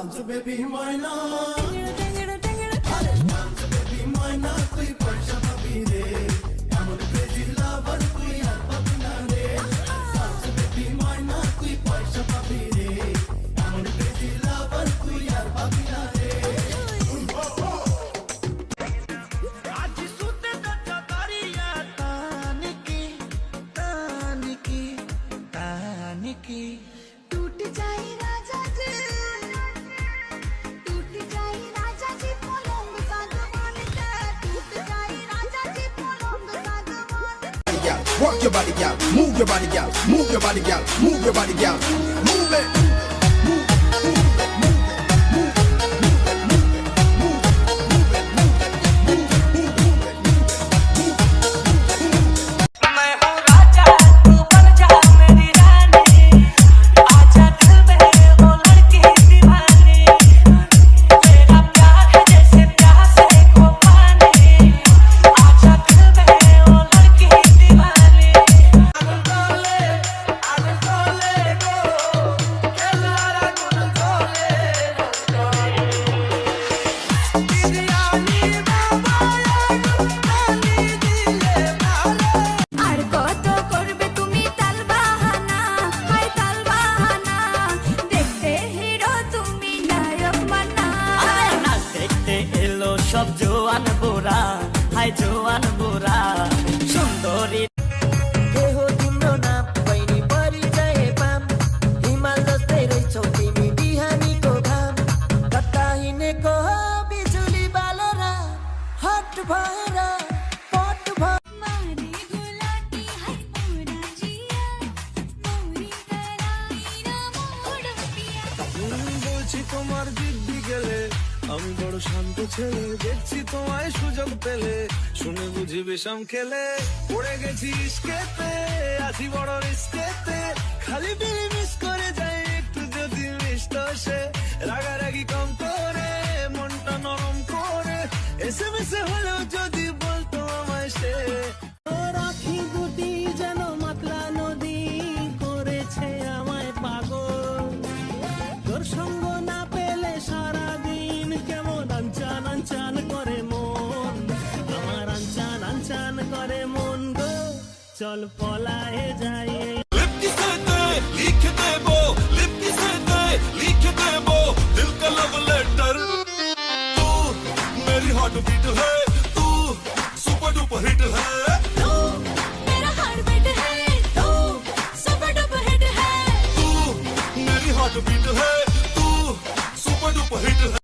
bounce baby moina আরে bounce baby moina তুই পয়সা পাবি রে এমন crazy lover তুই আর পাবি না রে bounce baby moina তুই পয়সা পাবি রে এমন crazy lover তুই আর পাবি না রে আজ সুতে দচ্চা দাঁড়িয়ে তানিকি टूट जाए राजा जी पलंग सागवान का टूट जाए राजा जी पलंग सागवान Work your body, girl. Move your body, girl. Move your body, girl. Move your body, girl. Move it. সব জোয়ান বোরা হাই জোয়ান বোরা সুন্দরী দেহ তিम्रो नाम बहिनी परिचय पाम हिमालयतै रहेछौ तिमी बिहानीको घाम कता हिँडेको हो बिजुली बालेर हट भएर पट मारी गुलाटी है पूरा जिया मोरी कराईरा मोड़ पिया বলছি তোমার দিব্যি গেলে আমি বড় শান্ত ছেলে দেখছি তোমায় সুযোগ পেলে শুনে বুঝি বিষম খেলে পড়ে গেছি ইস্কেতে আছি বড় রিস্কেতে খালি বিলি মিস করে যাই একটু যদি মিষ্ট সে রাগারাগি কম করে মনটা নরম করে এসএমএসে হলেও যদি বলতো আমায় সে রাখি দুটি যেন মাতলা নদী করেছে আমায় পাগল তোর সঙ্গ না পেলে সারাদিন কেমন আনচান আনচান করে মন আমার আনচান আনচান করে মন গো চল পলায়ে যাই लिपटी से लिख देबो लिपटी से लिख देबो दिल का लव लेटर तू मेरी हार्ट बीट है तू सुपर डुपर हिट है तू मेरा हार्ट बीट है तू सुपर डुपर हिट है तू मेरी हार्ट बीट है